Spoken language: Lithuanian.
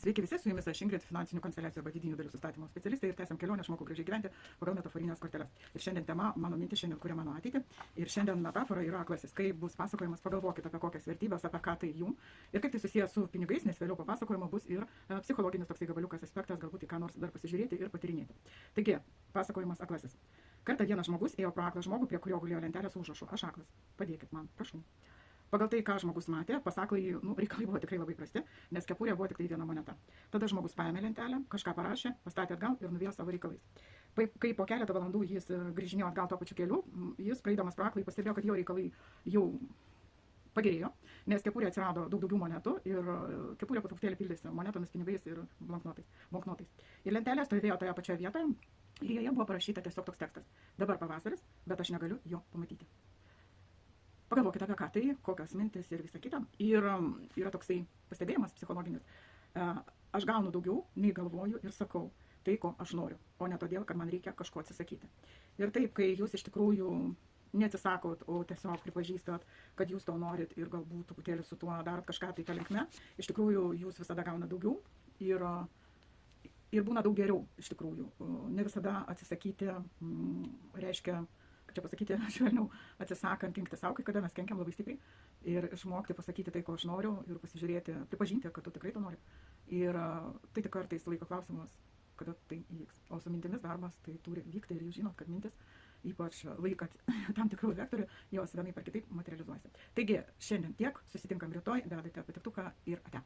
Sveiki visi, su jumis aš Ingrid, finansinių konsteliacijų arba vidinių dalių sustatymo specialistė ir tęsiam kelionę išmokau gražiai gyventi pagal metaforinės korteles. Ir šiandien tema, mano mintis šiandien kuria mano ateitį. Ir šiandien metafora yra aklasis. Kai bus pasakojimas, pagalvokite apie kokias vertybės, apie ką tai jum ir kaip tai susijęs su pinigais, nes vėliau po pasakojimo bus ir psichologinis toksai gabaliukas aspektas, galbūt į ką nors dar pasižiūrėti ir patyrinėti. Taigi, pasakojimas aklasis. Kartą vienas žmogus ėjo pro aklą žmogų, prie kurio gulėjo lentelė su užrašu: aš aklas, padėkit man, prašau. Pagal tai, ką žmogus matė, pasaklai, reikalai buvo tikrai labai prasti, nes kepurė buvo tik tai viena moneta. Tada žmogus paėmė lentelę, kažką parašė, pastatė atgal ir nuvėjo savo reikalais. Kai po keletą valandų jis grįžinėjo atgal tuo pačiu keliu, jis praeidamas pro aklai pastebėjo, kad jo reikalai jau pagerėjo, nes kepurė atsirado daug daugiau monetų ir kepurė po truputėlį pildėsi monetomis, pinigais ir banknotais. Ir lentelė stovėjo toje pačioje vietoje ir joje buvo parašyta tiesiog toks tekstas: dabar pavasaris, bet aš negaliu jo pamatyti. Pagalvokite apie ką tai, kokios mintis ir visa kita. Ir yra toksai pastebėjimas psichologinis. Aš gaunu daugiau, nei galvoju ir sakau tai, ko aš noriu, o ne todėl, kad man reikia kažko atsisakyti. Ir taip, kai jūs iš tikrųjų neatsisakot, o tiesiog pripažįstat, kad jūs to norit ir galbūt truputėlį su tuo darot kažką tai tą linkme, iš tikrųjų jūs visada gauna daugiau ir būna daug geriau iš tikrųjų. Ne visada atsisakyti reiškia, kaip čia pasakyti, švelniau, atsisakant kenkti sau, kai kada mes kenkiam labai stipriai, ir išmokti pasakyti tai, ko aš noriu, ir pasižiūrėti, pripažinti, kad tu tikrai to nori. Ir tai tik kartais laiko klausimas, kada tai įvyks. O su mintimis darbas tai turi vykti ir jūs žinot, kad mintis, ypač laikant tam tikrų vektorių, jos vienaip ar kitaip materializuojasi. Taigi, šiandien tiek, susitinkam rytoj, dedate patiktuką ir ate.